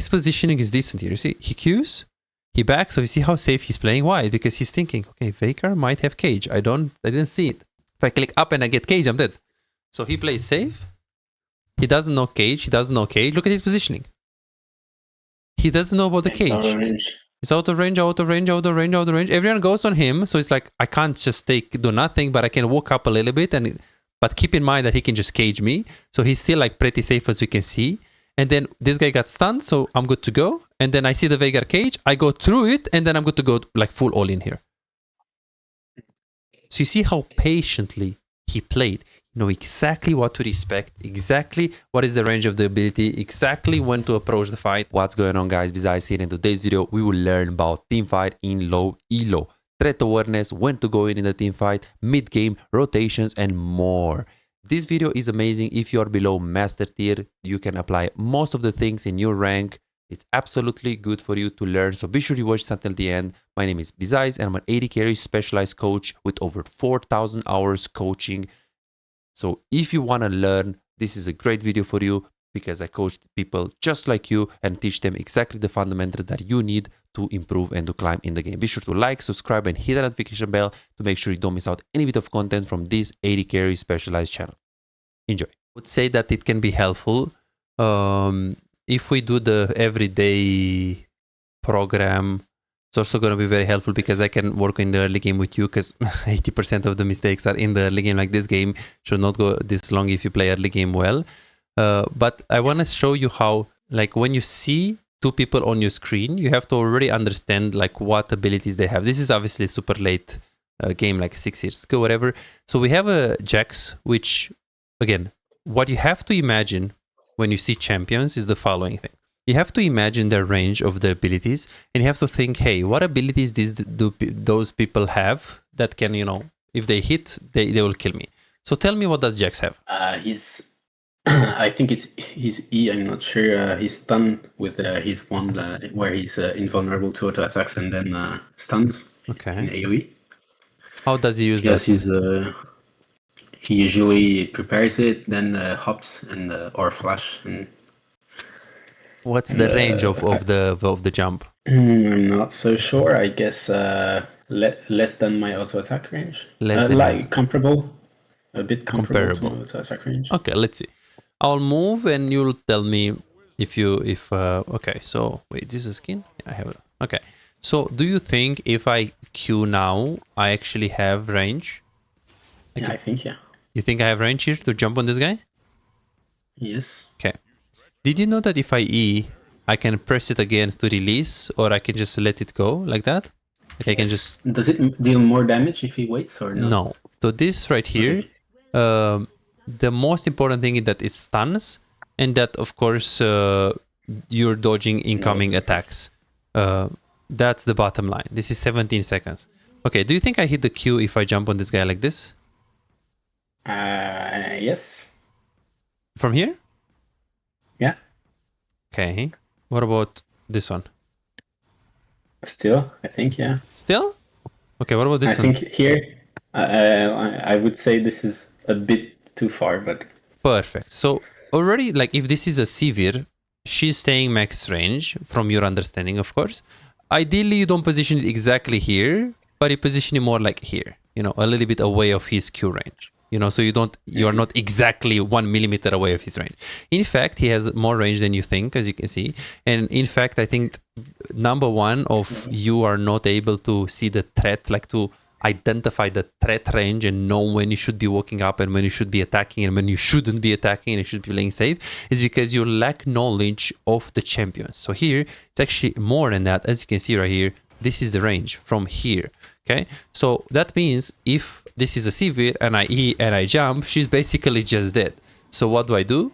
his positioning is decent here. You see, he queues, he backs, so you see how safe he's playing. Why? Because he's thinking, okay, Veigar might have cage. I didn't see it. If I click up and I get cage, I'm dead. So he plays safe. He doesn't know cage. He doesn't know cage. Look at his positioning. He doesn't know about the cage. It's out of range, out of range, out of range, out of range. Everyone goes on him, so it's like I can't just do nothing, but I can walk up a little bit. But keep in mind that he can just cage me, so he's still like pretty safe as we can see. And then this guy got stunned, so I'm good to go. And then I see the Veigar cage, I go through it, and then I'm good to go like full all in here. So you see how patiently he played. You know exactly what to respect, exactly what is the range of the ability, exactly when to approach the fight. What's going on, guys? Besides here in today's video, we will learn about team fight in low elo, threat awareness, when to go in the team fight, mid game, rotations, and more. This video is amazing. If you are below master tier, you can apply most of the things in your rank. It's absolutely good for you to learn, so be sure you watch this until the end. My name is Bizais and I'm an AD carry specialized coach with over 4,000 hours coaching. So if you want to learn, this is a great video for you because I coach people just like you and teach them exactly the fundamentals that you need to improve and to climb in the game. Be sure to like, subscribe, and hit the notification bell to make sure you don't miss out any bit of content from this AD carry specialized channel. Enjoy. I would say that it can be helpful if we do the everyday program. It's also going to be very helpful because I can work in the early game with you, because 80% of the mistakes are in the early game. Like this game should not go this long if you play early game well. But I want to show you how, like, when you see two people on your screen, you have to already understand like what abilities they have. This is obviously super late game, like 6 years ago, whatever. So we have a Jax, which, again, what you have to imagine when you see champions is the following thing. You have to imagine the range of the abilities, and you have to think, hey, what abilities those people have that can, you know, if they hit, they will kill me. So tell me, what does Jax have? He's, I think it's his E, I'm not sure. He's stunned with his one where he's invulnerable to auto attacks and then stuns in AoE. How does he use that? He usually prepares it, then hops and or flash. And what's the range of the jump? I'm not so sure. I guess less than my auto attack range. Less than like comparable, a bit comparable to auto attack range. Okay, let's see. I'll move and you'll tell me if okay. So wait, this is a skin. Yeah, I have it. Okay. So do you think if I Q now, I actually have range? Yeah, I think, yeah. You think I have range here to jump on this guy? Yes. Okay. Did you know that if I E, I can press it again to release, or I can just let it go like that? Like, I can just... Does it deal more damage if he waits or not? No. So this right here, the most important thing is that it stuns, and that, of course, you're dodging incoming attacks. That's the bottom line. This is 17 seconds. Okay, do you think I hit the Q if I jump on this guy like this? Yes. From here? Yeah. Okay. What about this one? Still, I think, yeah. Still? Okay, what about this one? I think here, I would say this is a bit too far, but... Perfect. So already, like, if this is a Sivir, she's staying max range, from your understanding, of course. Ideally, you don't position it exactly here, but you position it more like here, you know, a little bit away of his Q range. You know, so you are not exactly 1 millimeter away of his range. In fact, he has more range than you think, as you can see. And in fact, I think number one of you are not able to see the threat, like to identify the threat range and know when you should be walking up and when you should be attacking and when you shouldn't be attacking and you should be playing safe, is because you lack knowledge of the champions. So here, it's actually more than that. As you can see right here, this is the range from here. Okay, so that means if this is a Sivir and I E and I jump, she's basically just dead. So what do?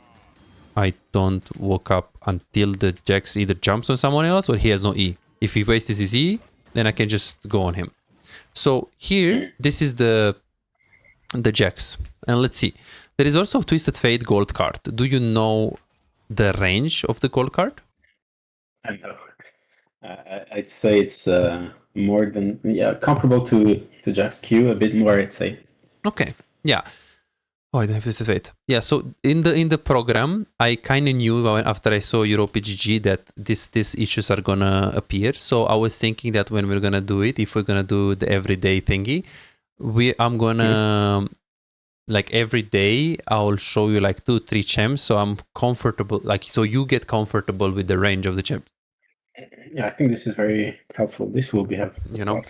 I don't walk up until the Jax either jumps on someone else or he has no E. If he wastes his E, then I can just go on him. So here, this is the Jax. And let's see. There is also Twisted Fate gold card. Do you know the range of the gold card? I know. I'd say it's more than, comparable to Jax Q, a bit more, I'd say. Okay, yeah. Oh, I don't have this. Wait. Yeah. So in the program, I kind of knew after I saw Europa GG that these issues are gonna appear. So I was thinking that when we're gonna do it, if we're gonna do the everyday thingy, I'm gonna like every day I'll show you like 2-3 champs, so I'm comfortable. Like so you get comfortable with the range of the champs. Yeah, I think this is very helpful. This will be helpful, you know,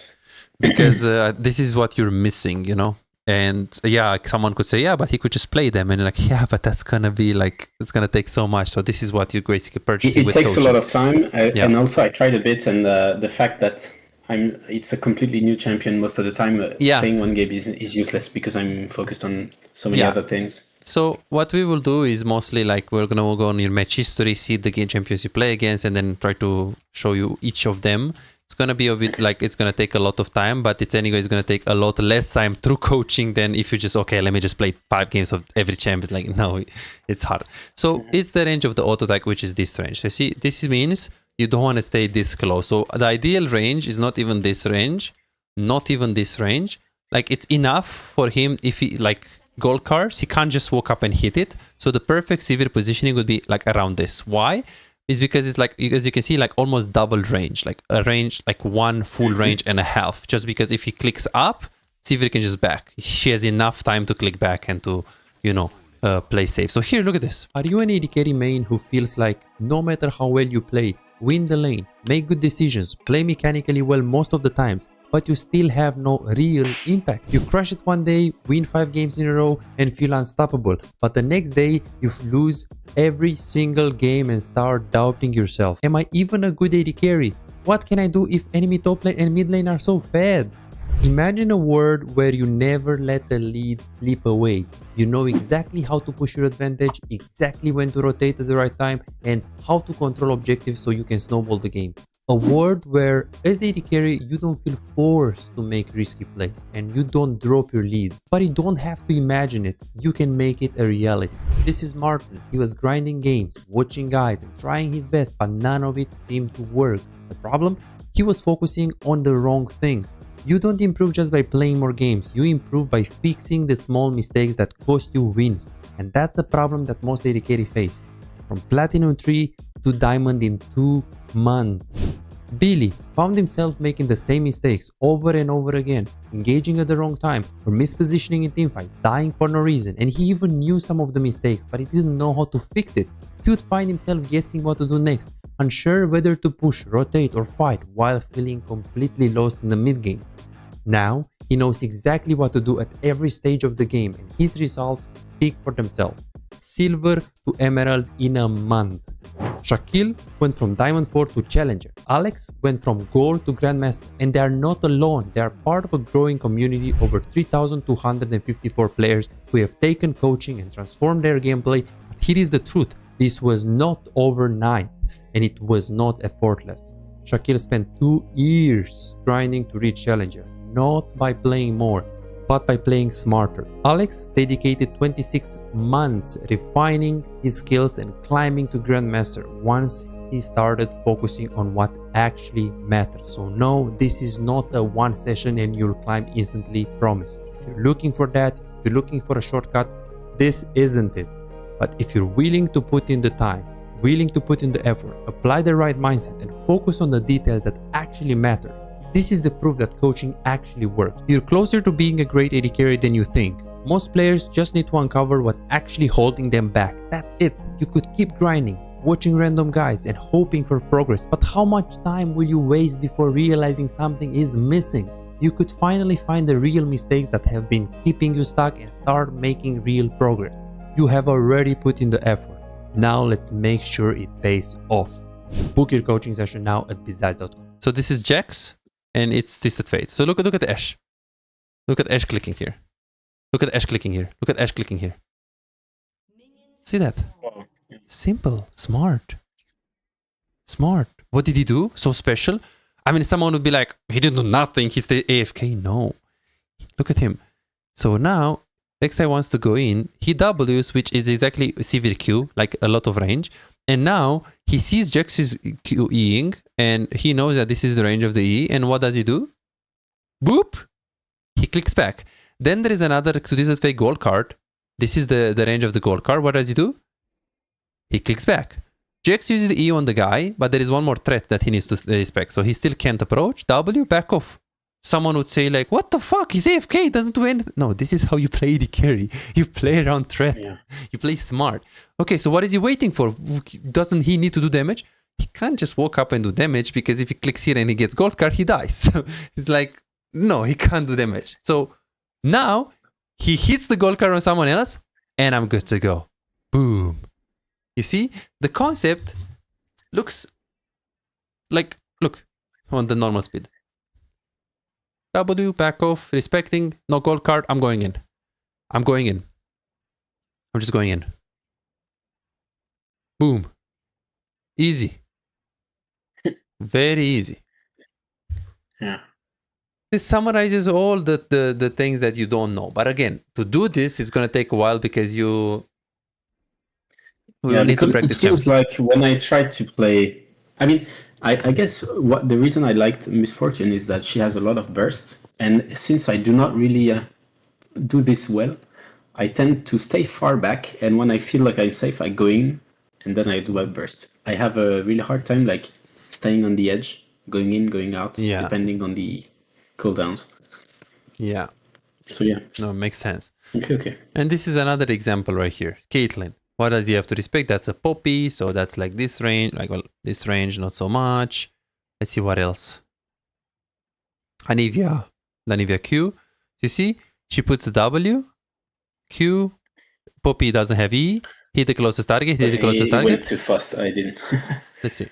because this is what you're missing, you know. And yeah, someone could say, yeah, but he could just play them, and like, yeah, but that's gonna be like, it's gonna take so much. So this is what you're basically purchasing. It takes coaching. A lot of time, and also I tried a bit, and the fact that it's a completely new champion most of the time. Playing one game is useless because I'm focused on so many other things. So what we will do is mostly like we're gonna go on your match history, see the game champions you play against, and then try to show you each of them. It's gonna be a bit like it's gonna take a lot of time, but it's anyways gonna take a lot less time through coaching than if you just let me just play 5 games of every champ. It's like no, it's hard. So it's the range of the auto attack, which is this range. So see, this means you don't want to stay this close. So the ideal range is not even this range, not even this range. Like it's enough for him if he like gold cards, he can't just walk up and hit it. So the perfect severe positioning would be like around this. Why? Is because it's like, as you can see, like almost double range, like a range, like one full range and a half. Just because if he clicks up, Sivir can just back. She has enough time to click back and to, you know, play safe. So here, look at this. Are you an AD carry main who feels like no matter how well you play, win the lane, make good decisions, play mechanically well most of the times, but you still have no real impact? You crush it one day, win 5 games in a row and feel unstoppable, but the next day you lose every single game and start doubting yourself. Am I even a good AD carry? What can I do if enemy top lane and mid lane are so fed? Imagine a world where you never let the lead slip away. You know exactly how to push your advantage, exactly when to rotate at the right time, and how to control objectives so you can snowball the game. A world where, as AD carry, you don't feel forced to make risky plays and you don't drop your lead. But you don't have to imagine it, you can make it a reality. This is Martin. He was grinding games, watching guides and trying his best, but none of it seemed to work. The problem? He was focusing on the wrong things. You don't improve just by playing more games, you improve by fixing the small mistakes that cost you wins. And that's a problem that most AD carry face. From Platinum 3 to Diamond in 2 months. Billy found himself making the same mistakes over and over again, engaging at the wrong time or mispositioning in teamfights, dying for no reason, and he even knew some of the mistakes but he didn't know how to fix it. He would find himself guessing what to do next, unsure whether to push, rotate or fight while feeling completely lost in the mid game. Now he knows exactly what to do at every stage of the game and his results speak for themselves. Silver to Emerald in a month. Shaquille went from Diamond 4 to Challenger. Alex went from Gold to Grandmaster, and they are not alone. They are part of a growing community over 3,254 players who have taken coaching and transformed their gameplay. But here is the truth. This was not overnight and it was not effortless. Shaquille spent 2 years grinding to reach Challenger, not by playing more, but by playing smarter. Alex dedicated 26 months refining his skills and climbing to Grandmaster once he started focusing on what actually matters. So no, this is not a one session and you'll climb instantly, promise. If you're looking for that, if you're looking for a shortcut, this isn't it. But if you're willing to put in the time, willing to put in the effort, apply the right mindset and focus on the details that actually matter, this is the proof that coaching actually works. You're closer to being a great AD carry than you think. Most players just need to uncover what's actually holding them back. That's it. You could keep grinding, watching random guides and hoping for progress, but how much time will you waste before realizing something is missing? You could finally find the real mistakes that have been keeping you stuck and start making real progress. You have already put in the effort. Now let's make sure it pays off. Book your coaching session now at bizaz.com. So this is Jax. And it's Twisted Fate. So look at Ashe. Look at Ashe clicking here. Look at Ashe clicking here. Look at Ashe clicking here. See that? Simple. Smart. Smart. What did he do? So special? I mean, someone would be like, he didn't do nothing. He stayed AFK. No. Look at him. So now, Rek'Sai wants to go in. He Ws, which is exactly severe Q, like a lot of range. And now he sees Jax's Q-ing and he knows that this is the range of the E. And what does he do? Boop! He clicks back. Then there is another Twisted Fate gold card. This is the range of the gold card. What does he do? He clicks back. Jax uses the E on the guy, but there is one more threat that he needs to respect. So he still can't approach. W, back off. Someone would say like, what the fuck? He's AFK, doesn't do anything. No, this is how you play the carry. You play around threat. Yeah. You play smart. Okay, so what is he waiting for? Doesn't he need to do damage? He can't just walk up and do damage, because if he clicks here and he gets gold card, he dies. So it's like, no, he can't do damage. So now he hits the gold card on someone else, and I'm good to go. Boom. You see, the concept looks like, look, on the normal speed. W, back off, respecting, no gold card, I'm going in. I'm going in. I'm just going in. Boom. Easy. Very easy. Yeah. This summarizes all the things that you don't know. But again, to do this is going to take a while, because you will need to practice. It feels like when I tried to play, I mean, I guess what the reason I liked Misfortune is that she has a lot of bursts, and since I do not really do this well, I tend to stay far back, and when I feel like I'm safe, I go in, and then I do a burst. I have a really hard time like staying on the edge, going in, going out, depending on the cooldowns. Yeah. So yeah. No, it makes sense. Okay. And this is another example right here. Caitlyn. What does he have to respect? That's a Poppy, so that's like this range. Like, well, this range, not so much. Let's see what else. Anivia. Anivia Q. You see, she puts the W. Q. Poppy doesn't have E. Hit the closest target. Hit the closest target. Went too fast. I didn't. Let's see.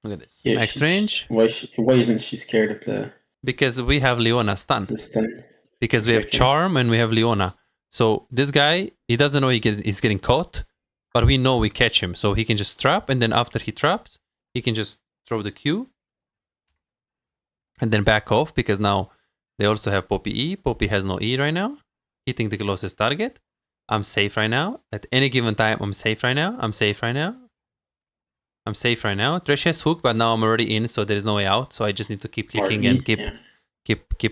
Look at this. Yeah, max range. Why isn't she scared of the... Because we have Leona stun. The stun. Because we have Charm and we have Leona. So this guy, he doesn't know he's getting caught, but we know we catch him. So he can just trap, and then after he traps, he can just throw the Q and then back off, because now they also have Poppy E. Poppy has no E right now. Hitting the closest target. I'm safe right now. At any given time, I'm safe right now. I'm safe right now. I'm safe right now. Thresh has hook, but now I'm already in, so there is no way out. So I just need to keep clicking and keep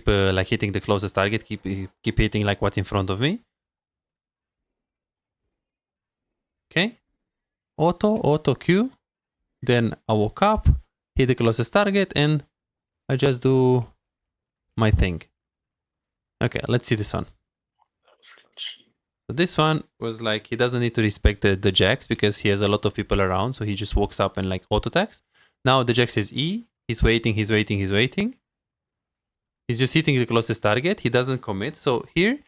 like hitting the closest target. Keep hitting like what's in front of me. Okay, auto Q, then I walk up, hit the closest target, and I just do my thing. Okay, let's see this one. So this one was like, he doesn't need to respect the Jax, because he has a lot of people around, so he just walks up and like auto attacks. Now the Jax says E, he's waiting. He's just hitting the closest target. He doesn't commit, so here,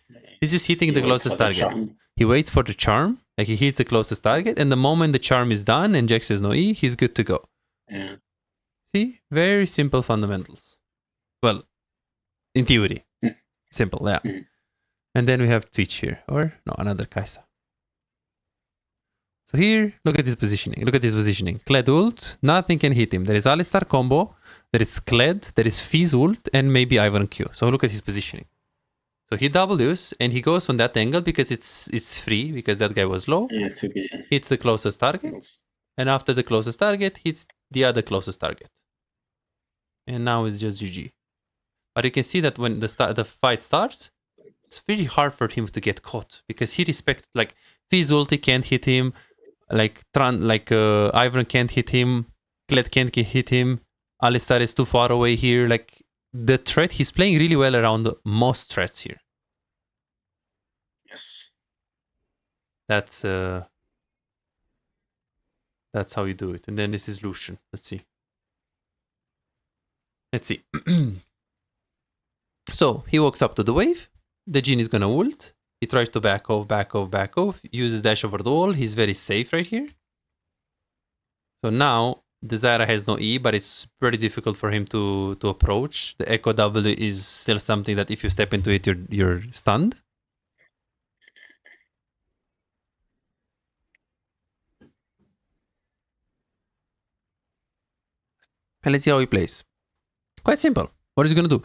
he's just hitting the closest target. He waits for the charm, like he hits the closest target, and the moment the charm is done and Jax says no E, he's good to go. Yeah. See? Very simple fundamentals. Well, in theory. Simple, yeah. And then we have Twitch here, or no, another Kaisa. So here, look at his positioning. Kled ult, nothing can hit him. There is Alistar combo, there is Kled, there is Fizz ult, and maybe Ivern Q. So look at his positioning. So he Ws and he goes on that angle because it's free, because that guy was low. Yeah, hits the closest target, and after the closest target, hits the other closest target. And now it's just GG. But you can see that when the fight starts, it's very hard for him to get caught, because he respects, like, Fizz ulti can't hit him, like Ivern can't hit him, Kled can't hit him, Alistar is too far away here. Like, the threat, he's playing really well around most threats here. Yes. That's how you do it. And then this is Lucian. Let's see. So he walks up to the wave. The Jhin is gonna ult. He tries to back off, uses dash over the wall. He's very safe right here. So now the Zyra has no E, but it's pretty difficult for him to approach. The Echo W is still something that if you step into it, you're stunned. And let's see how he plays. Quite simple. What is he gonna do?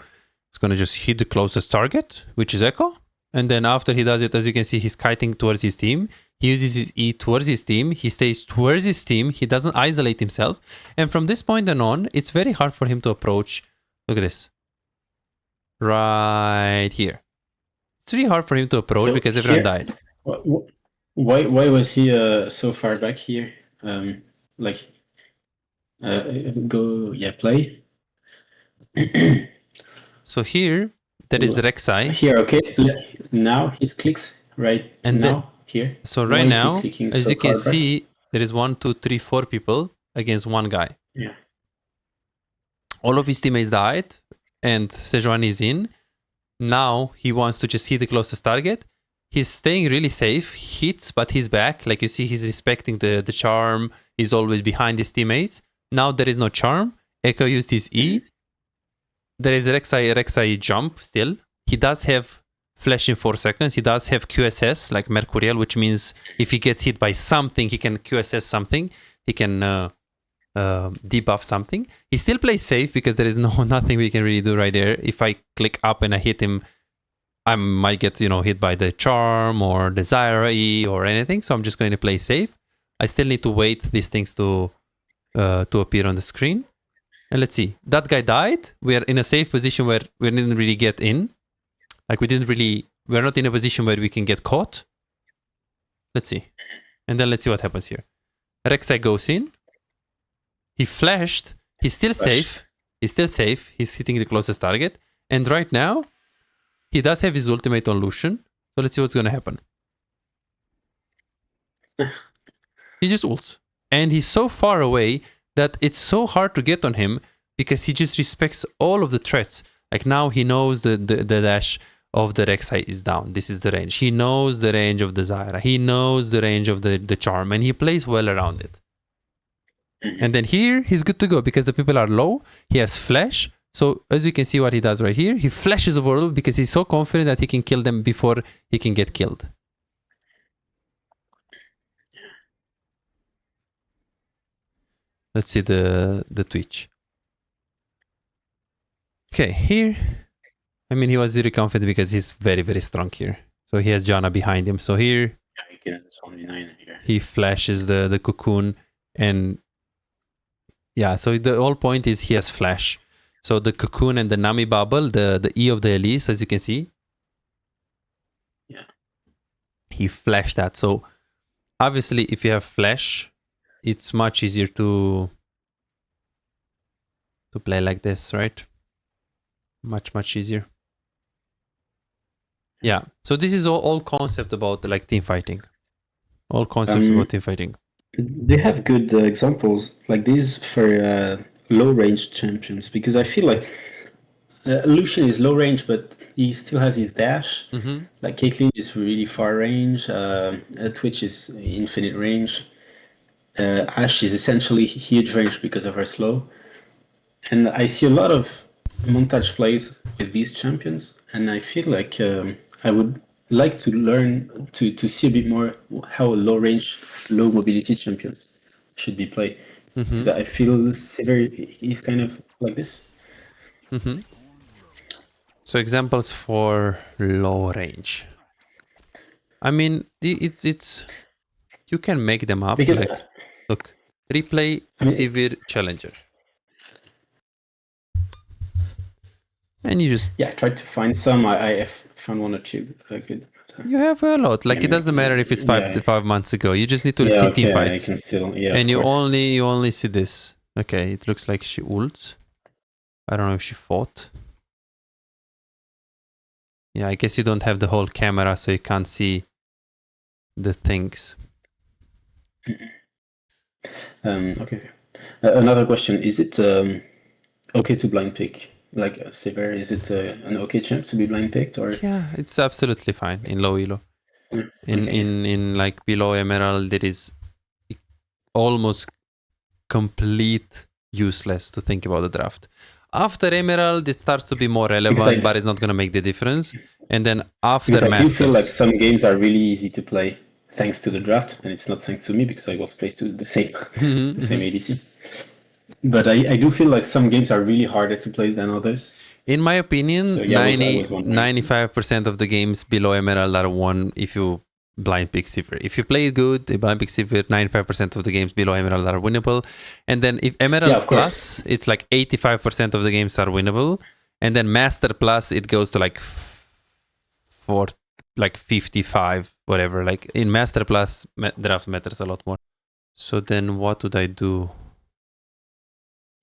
He's gonna just hit the closest target, which is Echo. And then after he does it, as you can see, he's kiting towards his team. He uses his E towards his team. He stays towards his team. He doesn't isolate himself. And from this point on, it's very hard for him to approach. Look at this. Right here. It's really hard for him to approach So because everyone here, died. why was he so far back here? Like play. So here, there is Rek'Sai. Here, okay. Now his clicks right And now here. so Why right is he now, clicking as so you can far back? see, there is 1, 2, 3, 4 people against one guy. Yeah. All of his teammates died, and Sejuani is in. Now he wants to just hit the closest target. He's staying really safe. He hits, but he's back. Like you see, he's respecting the charm. He's always behind his teammates. Now there is no charm. Echo used his E. There is Rek'Sai jump still. He does have flash in 4 seconds. He does have QSS, like Mercurial, which means if he gets hit by something, he can QSS something. He can debuff something. He still plays safe because there is nothing we can really do right there. If I click up and I hit him, I might get hit by the charm or the Zyra E or anything. So I'm just going to play safe. I still need to wait these things to appear on the screen. And let's see. That guy died. We are in a safe position where we didn't really get in. Like we're not in a position where we can get caught. Let's see. And then let's see what happens here. Rek'Sai goes in. He flashed. He's still safe. He's still safe. He's hitting the closest target. And right now, he does have his ultimate on Lucian. So let's see what's going to happen. He just ults. And he's so far away that it's so hard to get on him because he just respects all of the threats. Like now he knows the dash of the Rek'Sai is down. This is the range. He knows the range of the Zyra. He knows the range of the charm. And he plays well around it. And then here, he's good to go because the people are low. He has flash. So as you can see what he does right here, he flashes over because he's so confident that he can kill them before he can get killed. Let's see the Twitch. Okay, here, I mean, he was really confident because he's very, very strong here. So he has Janna behind him. So here, he flashes the cocoon and yeah, so the whole point is he has flash. So the cocoon and the Nami bubble, the E of the Elise, as you can see. Yeah. He flashed that. So obviously if you have flash, it's much easier to play like this, right? Much easier. Yeah. So this is all concept about like team fighting. All concepts about team fighting. They have good examples like these for low range champions because I feel like Lucian is low range, but he still has his dash. Like Caitlyn is really far range. Twitch is infinite range. Ashe is essentially huge range because of her slow. And I see a lot of montage plays with these champions, and I feel like I would like to learn to see a bit more how low range, low mobility champions should be played. Because I feel Sivir is kind of like this. So examples for low range. I mean, it's you can make them up. Because, like, look, replay Sivir Challenger. And you just... Yeah, I tried to find some. I found one or two. Good. You have a lot. Like, it doesn't matter if it's 5 months ago. You just need to see team fights. I can still, and you only see this. Okay, it looks like she ults. I don't know if she fought. Yeah, I guess you don't have the whole camera, so you can't see the things. Okay. Another question: is it okay to blind pick? Like Sivir, is it an okay champ to be blind picked, or? Yeah, it's absolutely fine in low elo. In like below Emerald, it is almost complete useless to think about the draft. After Emerald, it starts to be more relevant, but it's not going to make the difference. And then after Masters, I do feel like some games are really easy to play thanks to the draft, and it's not thanks to me because I was placed to the same the same ADC. But I do feel like some games are really harder to play than others. In my opinion, so, 95% of the games below Emerald are won if you blind pick Sivir. If you play good, blind pick Sivir, 95% of the games below Emerald are winnable. And then if Emerald Plus, it's like 85% of the games are winnable. And then Master Plus, it goes to like for like 55, whatever. Like in Master Plus, draft matters a lot more. So then what would I do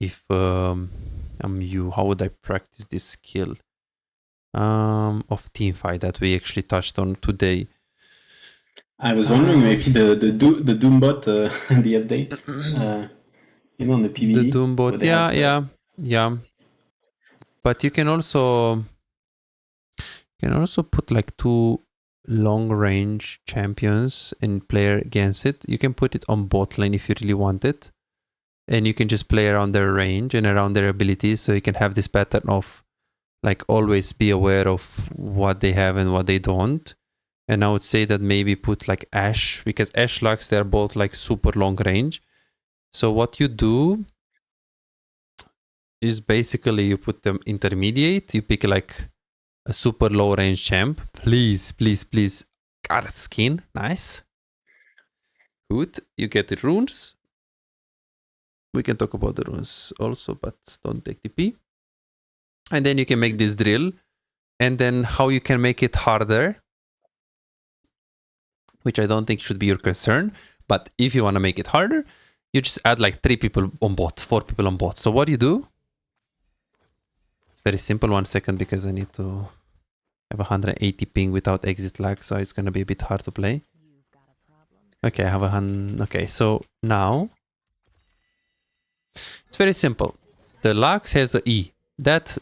if I'm you? How would I practice this skill of Teamfight that we actually touched on today? I was wondering maybe the Doombot, the update, on the PvE. The Doombot, yeah. But you can also put like 2 long range champions and player against it. You can put it on bot lane if you really want it, and you can just play around their range and around their abilities, so you can have this pattern of like always be aware of what they have and what they don't. And I would say that maybe put like Ashe, because Ashe Lux, they're both like super long range. So what you do is basically you put them intermediate, you pick like a super low range champ. Please. Got a skin. Nice. Good. You get the runes. We can talk about the runes also, but don't take TP. And then you can make this drill. And then how you can make it harder, which I don't think should be your concern. But if you want to make it harder, you just add like 3 people on bot, 4 people on bot. So what do you do? It's very simple. 1 second, because I need to have 180 ping without exit lag, so it's going to be a bit hard to play. Okay, I have okay, so now it's very simple. The Lux has a E. That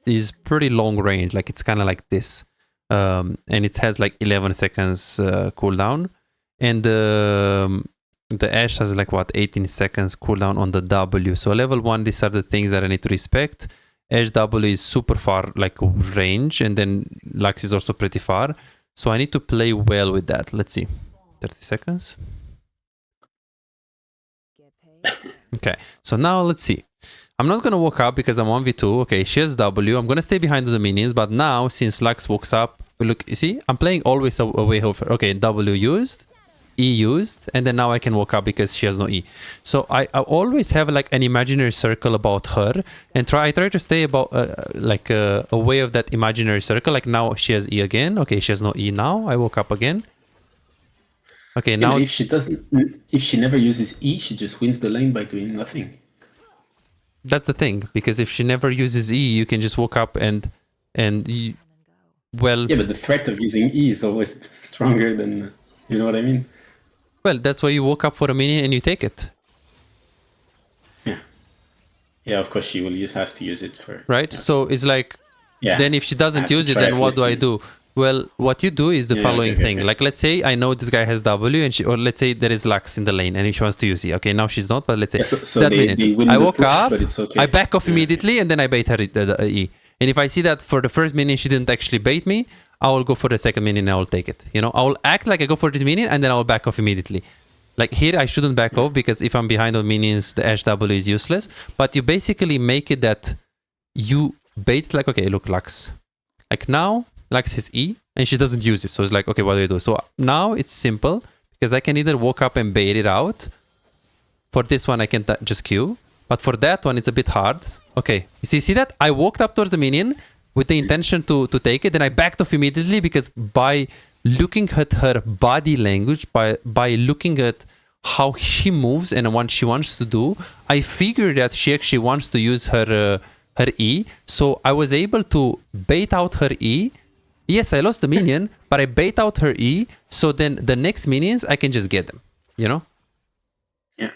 is pretty long range, like it's kind of like this. And it has like 11 seconds cooldown. And the Ashe has like what, 18 seconds cooldown on the W. So level 1, these are the things that I need to respect. Ashe W is super far, like range, and then Lux is also pretty far. So I need to play well with that. Let's see. 30 seconds. Okay, so now let's see. I'm not going to walk up because I'm 1v2. Okay, she has W. I'm going to stay behind the minions, but now since Lux walks up, look, you see, I'm playing always away over. Okay, W used, E used, and then now I can walk up because she has no E. So I always have like an imaginary circle about her, and I try to stay about away of that imaginary circle. Like now she has E again. Okay, she has no E now. I woke up again. Okay, now if she never uses E, she just wins the lane by doing nothing. That's the thing, because if she never uses E, you can just walk up and you, well, yeah, but the threat of using E is always stronger than, you know what I mean? Well, that's why you walk up for a minion and you take it. Yeah, of course she will have to use it for... Right? Yeah. So it's like, then if she doesn't use it, then what do I do? Well, what you do is the following thing. Like, let's say I know this guy has W, and or let's say there is Lux in the lane, and she wants to use E. Okay, now she's not, but let's say that minute. I walk up, okay. I back off immediately, and then I bait her the E. And if I see that for the first minion she didn't actually bait me, I will go for the second minion and I will take it. You know, I will act like I go for this minion, and then I will back off immediately. Like here, I shouldn't back off, because if I'm behind on minions, the Ashe W is useless. But you basically make it that you bait, like, okay, look, Lux. Like now, Lux has E, and she doesn't use it. So it's like, okay, what do I do? So now it's simple, because I can either walk up and bait it out. For this one, I can just Q. But for that one, it's a bit hard. Okay, you see that? I walked up towards the minion with the intention to take it. Then I backed off immediately, because by looking at her body language, by looking at how she moves and what she wants to do, I figured that she actually wants to use her E. So I was able to bait out her E. Yes, I lost the minion, but I bait out her E, so then the next minions, I can just get them, you know? Yeah.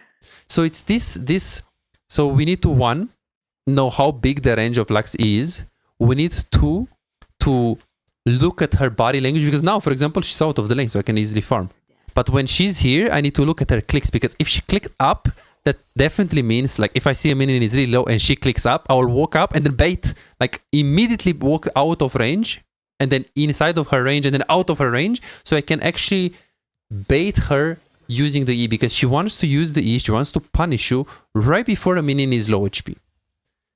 So it's this. So we need to, 1, know how big the range of Lux is. We need 2, to look at her body language, because now, for example, she's out of the lane, so I can easily farm. But when she's here, I need to look at her clicks, because if she clicks up, that definitely means, like, if I see a minion is really low and she clicks up, I will walk up and then bait, like, immediately walk out of range, and then inside of her range, and then out of her range, so I can actually bait her using the E, because she wants to use the E, she wants to punish you right before a minion is low HP.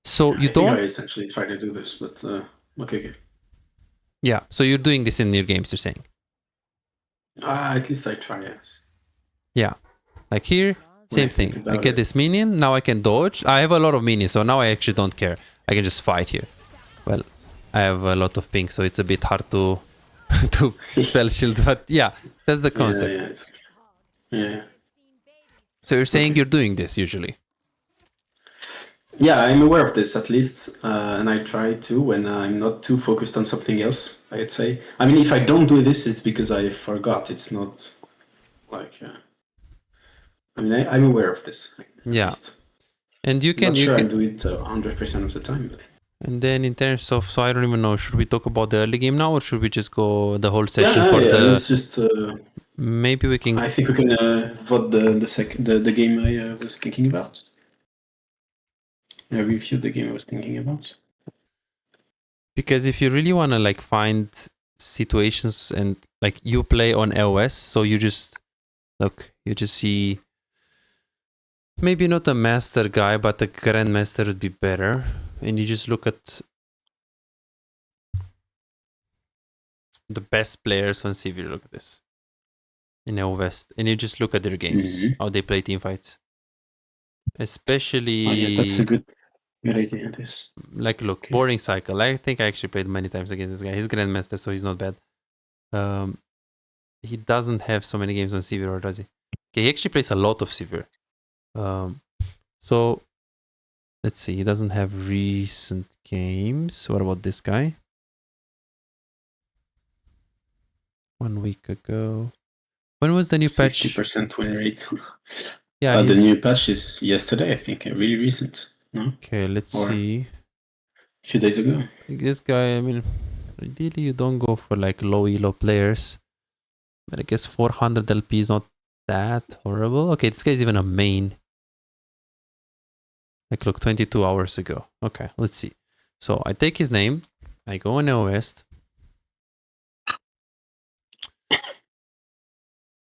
So you don't... I essentially try to do this, but okay. Yeah, so you're doing this in your games, you're saying? At least I try, yes. Yeah, like here, same thing. I get this minion, now I can dodge. I have a lot of minions, so now I actually don't care. I can just fight here. Well, I have a lot of ping, so it's a bit hard to to spell shield, but yeah, that's the concept. Yeah. So you're saying Okay. you're doing this usually? Yeah, I'm aware of this at least, and I try to when I'm not too focused on something else. I'd say. I mean, if I don't do this, it's because I forgot. It's not like. I mean, I'm aware of this. At Yeah, least. and you Not can sure I do it 100% of the time. But... And then in terms of, so I don't even know, should we talk about the early game now, or should we just go the whole session Yeah, for yeah. the? Let's just. Maybe we can. I think we can vote the game I was thinking about. I reviewed the game I was thinking about. Because if you really want to like find situations and like you play on LOS, so you just look, you just see maybe not a master guy, but a grandmaster would be better. And you just look at the best players on CV. Look at this in LOS, and you just look at their games, how they play team fights. Especially, Oh yeah, that's a good idea. This. like, look, Okay. boring cycle. I think I actually played many times against this guy. He's grandmaster, so he's not bad. He doesn't have so many games on Severe, or does he? Okay, he actually plays a lot of Severe. So let's see. He doesn't have recent games. What about this guy? 1 week ago. When was the new patch? 60% win rate. Yeah, the new patch is yesterday, I think. Really recent. No? Okay, let's Or see. A few days ago. This guy, I mean, ideally you don't go for like low elo players. But I guess 400 LP is not that horrible. Okay, this guy's even a main. Like, look, 22 hours ago. Okay, let's see. So I take his name. I go in West.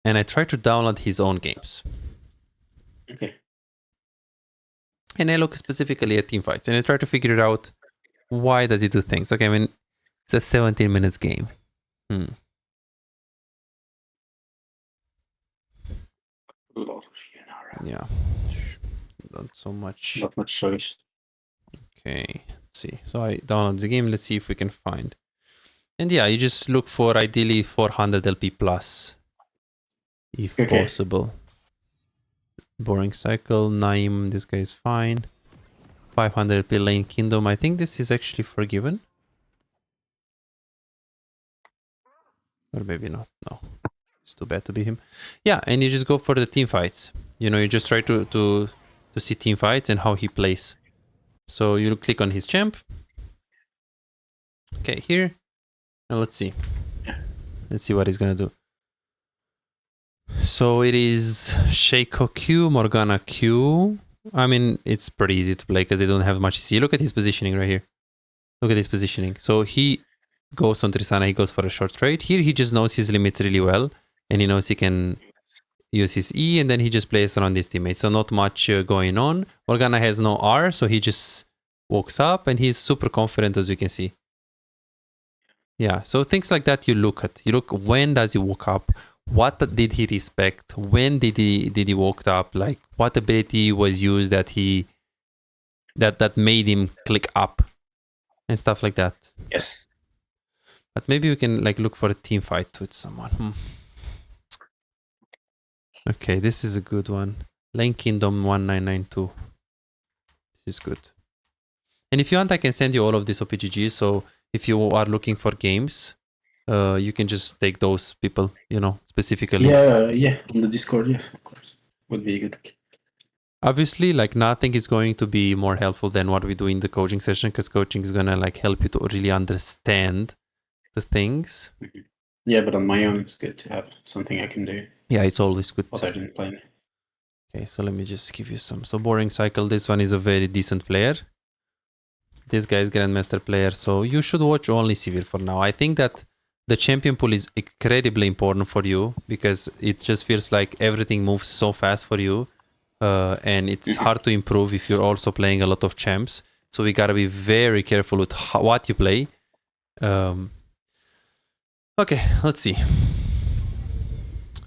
And I try to download his own games. Okay. And I look specifically at teamfights. And I try to figure out why does he do things. Okay, I mean, it's a 17 minutes game. Yeah. Not so much. Not much choice. Okay, let's see. So I download the game. Let's see if we can find. And yeah, you just look for ideally 400 LP plus, if possible. Boring cycle, Naim, this guy is fine. 500 LP lane kingdom. I think this is actually forgiven. Or maybe not. No. It's too bad to be him. Yeah, and you just go for the team fights. You know, you just try to see team fights and how he plays. So you click on his champ. Okay, here. And let's see. Let's see what he's gonna do. So it is Shaco Q, Morgana Q. I mean, it's pretty easy to play because they don't have much CC. Look at his positioning right here. Look at his positioning. So he goes on Tristana, he goes for a short trade. Here he just knows his limits really well. And he knows he can use his E, and then he just plays around his teammates. So not much going on. Morgana has no R, so he just walks up, and he's super confident, as you can see. Yeah, so things like that you look at. You look, when does he walk up? What did he respect? When did he walk up? Like, what ability was used that he that made him click up and stuff like that. Yes. But maybe we can like look for a team fight with someone. Okay, this is a good one. Lane Kingdom 1992. This is good. And if you want, I can send you all of these OPGGs. So if you are looking for games, you can just take those people, you know, specifically. Yeah, on the Discord, yeah, of course. Would be good. Obviously, like, nothing is going to be more helpful than what we do in the coaching session, because coaching is gonna like help you to really understand the things. Yeah, but on my own, it's good to have something I can do. Yeah, it's always good. What I didn't plan. Okay, so let me just give you some. So boring cycle, this one is a very decent player. This guy is Grandmaster player, so you should watch only Severe for now. I think that the champion pool is incredibly important for you, because it just feels like everything moves so fast for you. And it's hard to improve if you're also playing a lot of champs. So we gotta be very careful with what you play. Okay, let's see.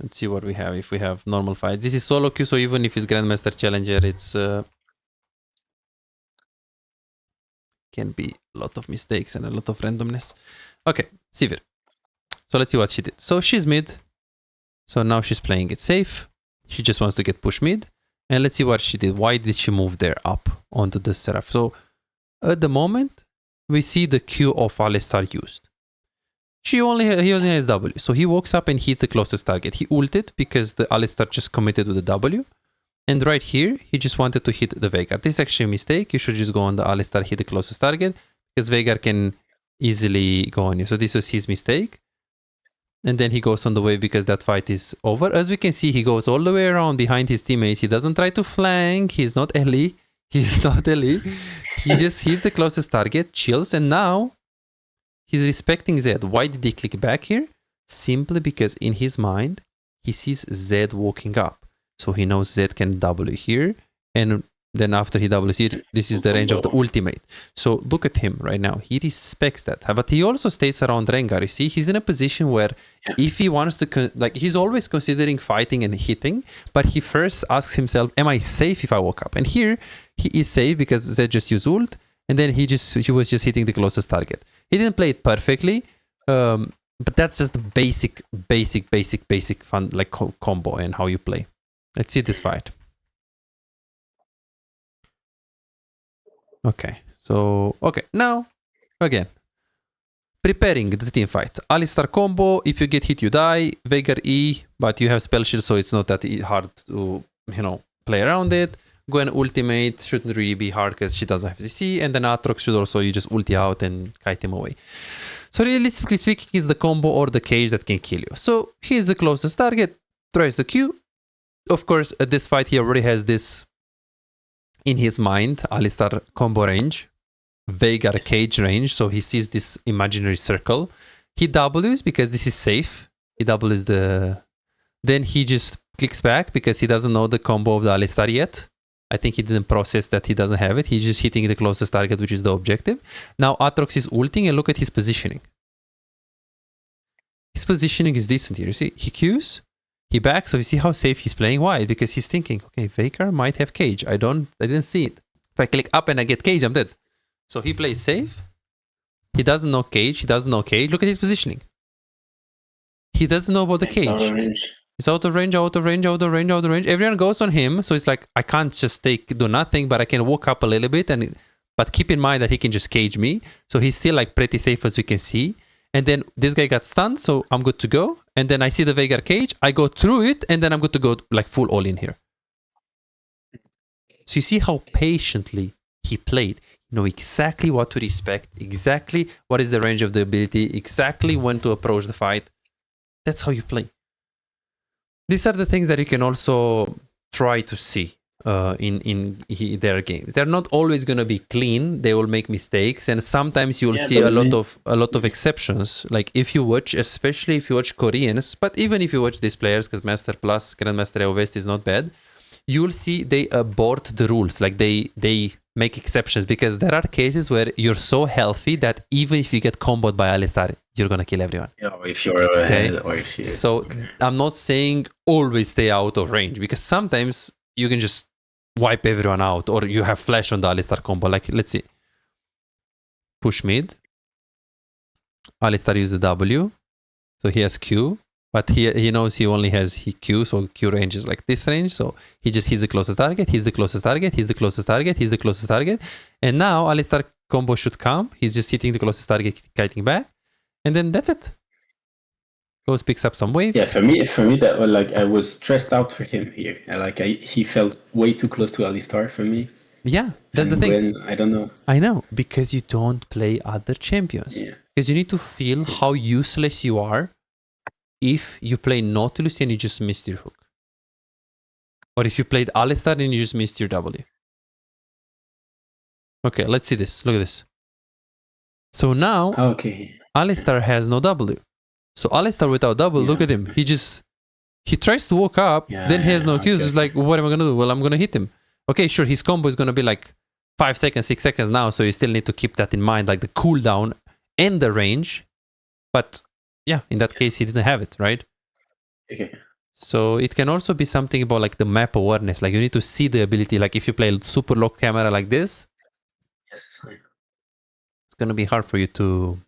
Let's see what we have. If we have normal fight, this is SoloQ, so even if it's Grandmaster Challenger, it's can be a lot of mistakes and a lot of randomness. Okay, Sivir. So let's see what she did. So she's mid. So now she's playing it safe. She just wants to get push mid. And let's see what she did. Why did she move there up onto the Seraph? So at the moment, we see the Q of Alistar used. He only has W. So he walks up and hits the closest target. He ulted because the Alistar just committed with the W. And right here, he just wanted to hit the Veigar. This is actually a mistake. You should just go on the Alistar, hit the closest target, because Veigar can easily go on you. So this was his mistake. And then he goes on the wave because that fight is over. As we can see, he goes all the way around behind his teammates. He doesn't try to flank. He's not Ellie. He's not Ellie. He just hits the closest target, chills, and now he's respecting Zed. Why did he click back here? Simply because in his mind, he sees Zed walking up. So he knows Zed can W here. And then after he Ws here, this is the range of the ultimate. So look at him right now. He respects that. But he also stays around Rengar. You see, he's in a position where if he wants to, like, he's always considering fighting and hitting. But he first asks himself, am I safe if I walk up? And here, he is safe because Zed just used ult. And then he was just hitting the closest target. He didn't play it perfectly, but that's just the basic fun, like combo and how you play. Let's see this fight. Okay, so now again, preparing the team fight. Alistar combo. If you get hit, you die. Veigar E, but you have spell shield, so it's not that hard to play around it. Gwen ultimate shouldn't really be hard because she doesn't have CC, and then Aatrox should also, you just ulti out and kite him away. So realistically speaking, it's the combo or the cage that can kill you. So here's the closest target, tries the Q. Of course, at this fight, he already has this in his mind, Alistar combo range, Veigar cage range, so he sees this imaginary circle. He Ws because this is safe. He Ws the... Then he just clicks back because he doesn't know the combo of the Alistar yet. I think he didn't process that he doesn't have it. He's just hitting the closest target, which is the objective. Now Aatrox is ulting and look at his positioning. His positioning is decent here. You see, he Qs, he backs, so you see how safe he's playing. Why? Because he's thinking, okay, Veigar might have cage. I didn't see it. If I click up and I get cage, I'm dead. So he plays safe. He doesn't know cage. He doesn't know cage. Look at his positioning. He doesn't know about the cage. He's out of range, out of range, out of range, out of range. Everyone goes on him, so it's like I can't just do nothing, but I can walk up a little bit. But keep in mind that he can just cage me, so he's still like pretty safe as we can see. And then this guy got stunned, so I'm good to go. And then I see the Veigar cage, I go through it, and then I'm good to go like full all in here. So you see how patiently he played. You know exactly what to respect, exactly what is the range of the ability, exactly when to approach the fight. That's how you play. These are the things that you can also try to see in their games. They're not always going to be clean. They will make mistakes, and sometimes you'll see a lot of exceptions. Like if you watch, especially if you watch Koreans, but even if you watch these players, because Master Plus, Grandmaster EOVest is not bad, you'll see they abort the rules. Like they make exceptions, because there are cases where you're so healthy that even if you get comboed by Alistar, you're gonna kill everyone. Yeah, if you're ahead or if you... So I'm not saying always stay out of range, because sometimes you can just wipe everyone out, or you have flash on the Alistar combo. Like let's see, push mid. Alistar uses the W, so he has Q. But he knows he only has Q, so Q range is like this range. So he just hits the closest target, hits the closest target, hits the closest target, hits the closest target. And now Alistar combo should come. He's just hitting the closest target, kiting back. And then that's it. Goes, picks up some waves. Yeah, for me that was like I was stressed out for him here. He felt way too close to Alistar for me. Yeah, that's the thing. I don't know. I know, because you don't play other champions. Yeah. Because you need to feel how useless you are if you play Nautilus and you just missed your hook. Or if you played Alistar and you just missed your W. Okay, let's see this. Look at this. So now, Alistar has no W. So Alistar without W, look at him. He tries to walk up, then he has no Qs. It's like, what am I going to do? Well, I'm going to hit him. Okay, sure, his combo is going to be like 5 seconds, 6 seconds now, so you still need to keep that in mind, like the cooldown and the range. But yeah, in that case, he didn't have it, right? Okay. So it can also be something about like the map awareness. Like you need to see the ability. Like if you play super locked camera like this, yes, it's going to be hard for you to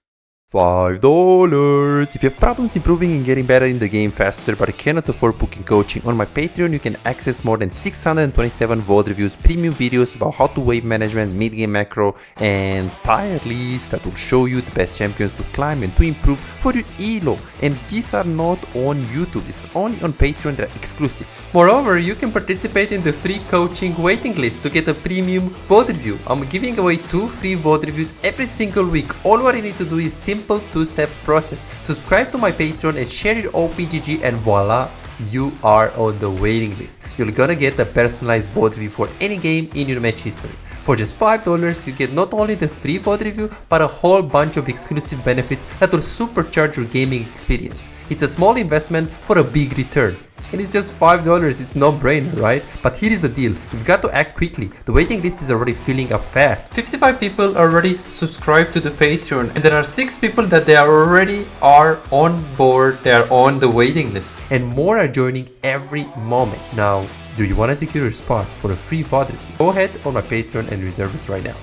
$5. If you have problems improving and getting better in the game faster but cannot afford booking coaching, on my Patreon you can access more than 627 VOD reviews, premium videos about how to wave management, mid-game macro, and tier lists that will show you the best champions to climb and to improve for your elo. And these are not on YouTube, this is only on Patreon, they're exclusive. Moreover, you can participate in the free coaching waiting list to get a premium VOD review. I'm giving away 2 free VOD reviews every single week. All what you need to do is simple 2-step process. Subscribe to my Patreon and share your OPGG, and voila, you are on the waiting list. You're gonna get a personalized VOD review for any game in your match history. For just $5, you get not only the free VOD review, but a whole bunch of exclusive benefits that will supercharge your gaming experience. It's a small investment for a big return. And it's just $5, it's no brainer, right? But here is the deal, you've got to act quickly. The waiting list is already filling up fast. 55 people already subscribed to the Patreon, and there are 6 people that they are on board, they are on the waiting list. And more are joining every moment. Now, do you want to secure your spot for a free VOD review? Go ahead on my Patreon and reserve it right now.